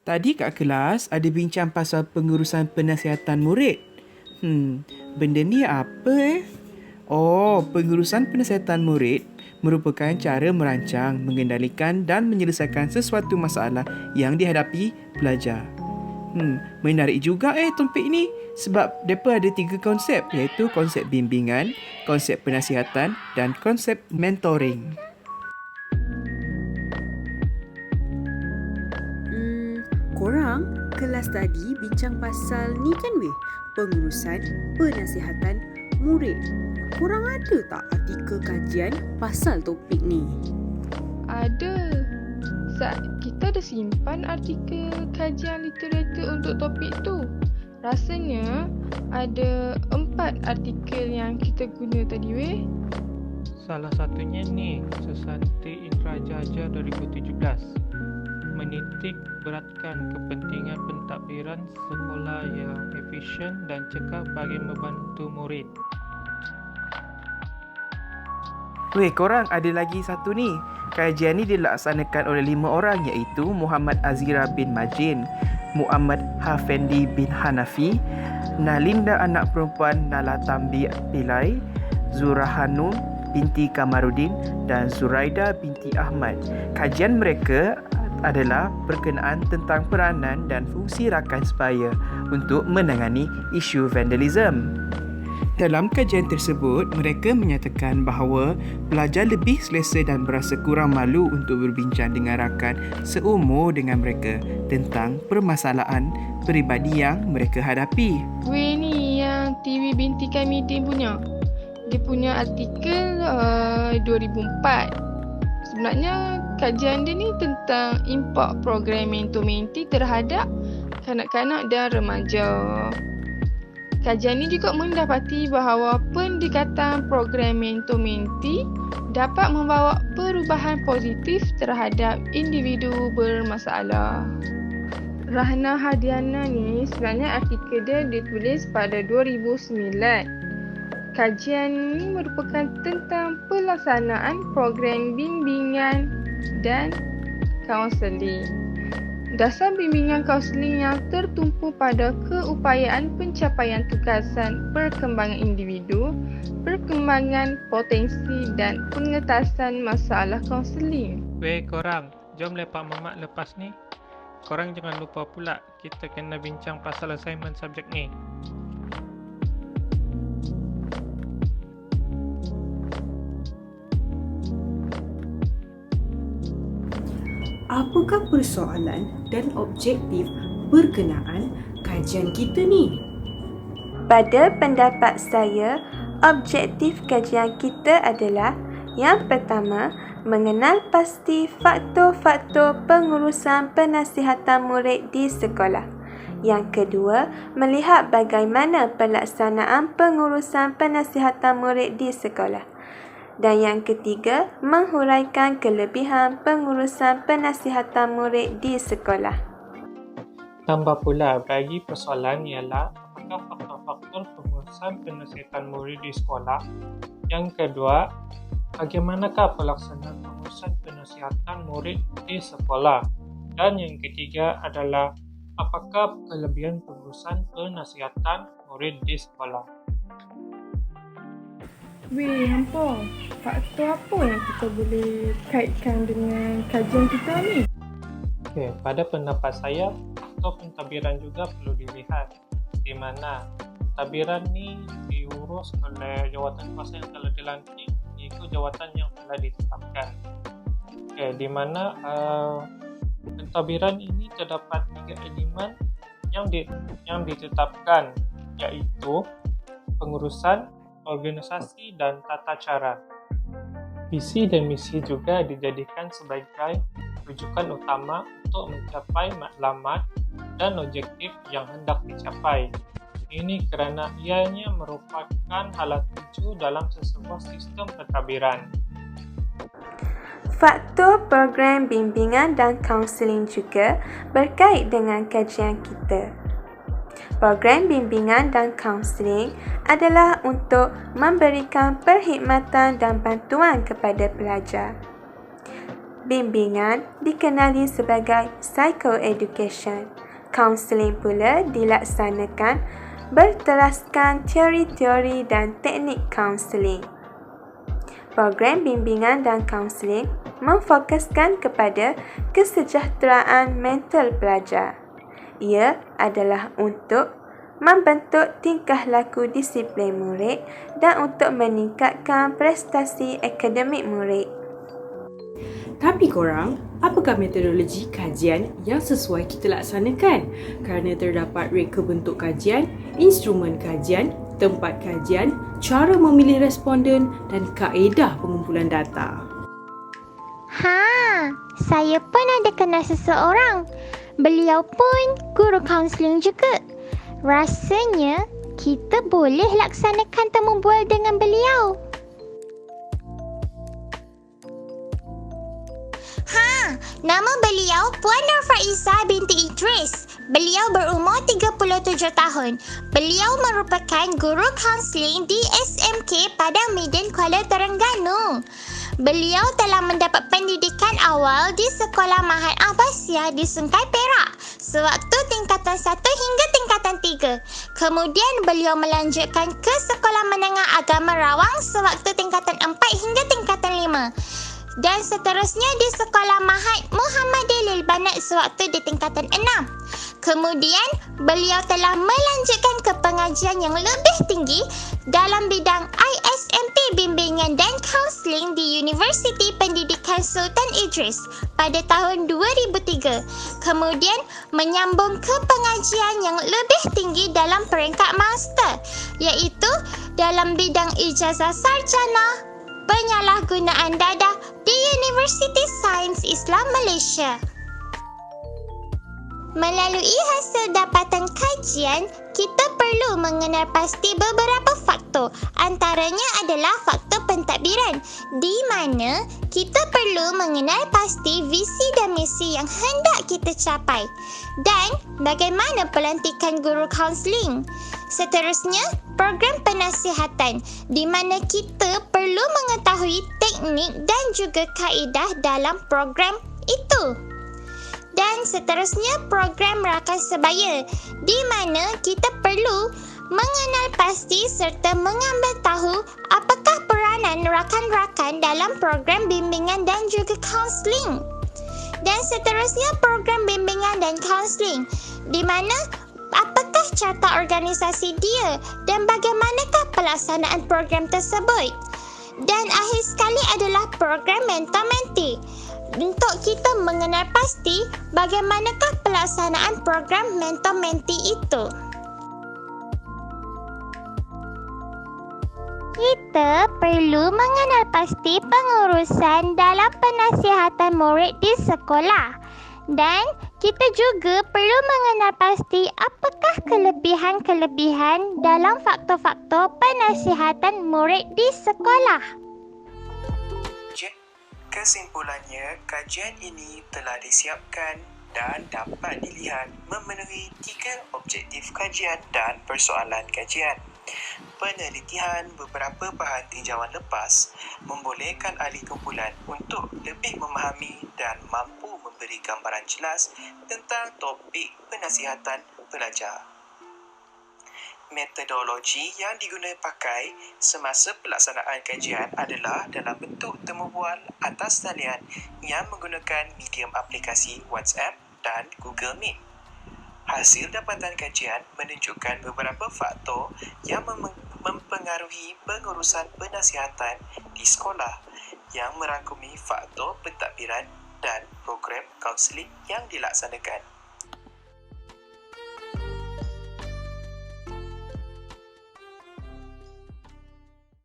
Tadi kat kelas ada bincang pasal pengurusan penasihatan murid. Benda ni apa Oh, pengurusan penasihatan murid merupakan cara merancang, mengendalikan dan menyelesaikan sesuatu masalah yang dihadapi pelajar. Menarik juga topik ni sebab mereka ada 3 konsep iaitu konsep bimbingan, konsep penasihatan dan konsep mentoring. Korang kelas tadi bincang pasal ni kan weh? Pengurusan penasihatan murid. Korang ada tak artikel kajian pasal topik ni? Ada. Kita ada simpan artikel kajian literatur untuk topik tu. Rasanya ada 4 artikel yang kita guna tadi weh. Salah satunya ni, Susanti Indrajaja 2017. Menitik beratkan kepentingan pentadbiran sekolah yang efisien dan cekap bagi membantu murid. Weh, korang ada lagi satu ni. Kajian ni dilaksanakan oleh 5 orang iaitu Muhammad Azira bin Majin, Muhammad Hafendi bin Hanafi, Nalinda anak perempuan Nala Tambi Pillai, Zura Hanum binti Kamarudin dan Zuraida binti Ahmad. Kajian mereka adalah berkenaan tentang peranan dan fungsi rakan sebaya untuk menangani isu vandalism. Dalam kajian tersebut, mereka menyatakan bahawa pelajar lebih selesa dan berasa kurang malu untuk berbincang dengan rakan seumur dengan mereka tentang permasalahan peribadi yang mereka hadapi. Weh ni yang TV Binti Kamidin punya. Dia punya artikel 2004. Sebenarnya kajian dia ni tentang impak program mentor-menti terhadap kanak-kanak dan remaja. Kajian ini juga mendapati bahawa pendekatan program mentor-menti dapat membawa perubahan positif terhadap individu bermasalah. Rahna Hadiana ni sebenarnya artikel dia ditulis pada 2009. Kajian ini merupakan tentang pelaksanaan program bimbingan dan kaunseling. Dasar bimbingan kaunseling yang tertumpu pada keupayaan pencapaian tugasan perkembangan individu, perkembangan potensi dan pengetasan masalah kaunseling. Weh korang, jom lepak mamak lepas ni. Korang jangan lupa pula kita kena bincang pasal assignment subjek ni. Apakah persoalan dan objektif berkenaan kajian kita ni? Pada pendapat saya, objektif kajian kita adalah yang pertama, mengenal pasti faktor-faktor pengurusan penasihatan murid di sekolah. Yang kedua, melihat bagaimana pelaksanaan pengurusan penasihatan murid di sekolah. Dan yang ketiga, menghuraikan kelebihan pengurusan penasihatan murid di sekolah. Tambah pula bagi persoalan ialah apakah faktor-faktor pengurusan penasihatan murid di sekolah. Yang kedua, bagaimanakah pelaksanaan pengurusan penasihatan murid di sekolah. Dan yang ketiga adalah apakah kelebihan pengurusan penasihatan murid di sekolah. Weh, hampa. Faktor apa yang kita boleh kaitkan dengan kajian kita ni? Okey, pada pendapat saya, faktor pentadbiran juga perlu dilihat. Di mana pentadbiran ni diurus oleh jawatan kuasa yang telah dilantik, iaitu jawatan yang telah ditetapkan. Okey, di mana pentadbiran ini terdapat 3 elemen yang ditetapkan, iaitu pengurusan, organisasi dan tata cara. Visi dan misi juga dijadikan sebagai rujukan utama untuk mencapai matlamat dan objektif yang hendak dicapai. Ini kerana ianya merupakan hala tuju dalam sesebuah sistem pentadbiran. Faktor program bimbingan dan kaunseling juga berkait dengan kajian kita. Program bimbingan dan kaunseling adalah untuk memberikan perkhidmatan dan bantuan kepada pelajar. bimbingan dikenali sebagai psychoeducation. Kaunseling pula dilaksanakan berteraskan teori-teori dan teknik kaunseling. Program bimbingan dan kaunseling memfokuskan kepada kesejahteraan mental pelajar. Ia adalah untuk membentuk tingkah laku disiplin murid dan untuk meningkatkan prestasi akademik murid. Tapi korang, apakah metodologi kajian yang sesuai kita laksanakan? Kerana terdapat reka bentuk kajian, instrumen kajian, tempat kajian, cara memilih responden dan kaedah pengumpulan data. Saya pun ada kenal seseorang. Beliau pun guru kaunseling juga. Rasanya kita boleh laksanakan temu bual dengan beliau. Nama beliau Puan Nurfaiza binti Idris. Beliau berumur 37 tahun. Beliau merupakan guru kaunseling di SMK Padang Medan Kuala Terengganu. Beliau telah mendapat pendidikan awal di Sekolah Mahat Abbasiyah di Sungai Perak sewaktu tingkatan 1 hingga tingkatan 3. Kemudian beliau melanjutkan ke Sekolah Menengah Agama Rawang sewaktu tingkatan 4 hingga tingkatan 5. Dan seterusnya di Sekolah Mahat Muhammadiyah Lil Banat sewaktu di tingkatan 6. Kemudian, beliau telah melanjutkan ke pengajian yang lebih tinggi dalam bidang ISMP Bimbingan dan Kaunseling di Universiti Pendidikan Sultan Idris pada tahun 2003. Kemudian, menyambung ke pengajian yang lebih tinggi dalam peringkat master, iaitu dalam bidang ijazah sarjana penyalahgunaan dadah di Universiti Sains Islam Malaysia. Melalui hasil dapatan kajian, kita perlu mengenal pasti beberapa faktor. Antaranya adalah faktor pentadbiran, di mana kita perlu mengenal pasti visi dan misi yang hendak kita capai dan bagaimana pelantikan guru kaunseling. Seterusnya, program penasihatan, di mana kita perlu mengetahui teknik dan juga kaedah dalam program itu. Dan seterusnya, program rakan sebaya, di mana kita perlu mengenal pasti serta mengambil tahu apakah peranan rakan-rakan dalam program bimbingan dan juga kaunseling. Dan seterusnya, program bimbingan dan kaunseling, di mana apakah carta organisasi dia dan bagaimanakah pelaksanaan program tersebut. Dan akhir sekali adalah program mentor-mentee, untuk kita mengenal pasti bagaimanakah pelaksanaan program mentor-mentee itu. Kita perlu mengenal pasti pengurusan dalam penasihatan murid di sekolah. Dan kita juga perlu mengenal pasti apakah kelebihan-kelebihan dalam faktor-faktor penasihatan murid di sekolah. Kesimpulannya, kajian ini telah disiapkan dan dapat dilihat memenuhi 3 objektif kajian dan persoalan kajian. Penelitian beberapa bahan tinjauan lepas membolehkan ahli kumpulan untuk lebih memahami dan mampu memberi gambaran jelas tentang topik penasihatan pelajar. Metodologi yang digunakan pakai semasa pelaksanaan kajian adalah dalam bentuk temu bual atas talian yang menggunakan medium aplikasi WhatsApp dan Google Meet. Hasil dapatan kajian menunjukkan beberapa faktor yang mempengaruhi pengurusan penasihatan di sekolah yang merangkumi faktor pentadbiran dan program kaunseling yang dilaksanakan.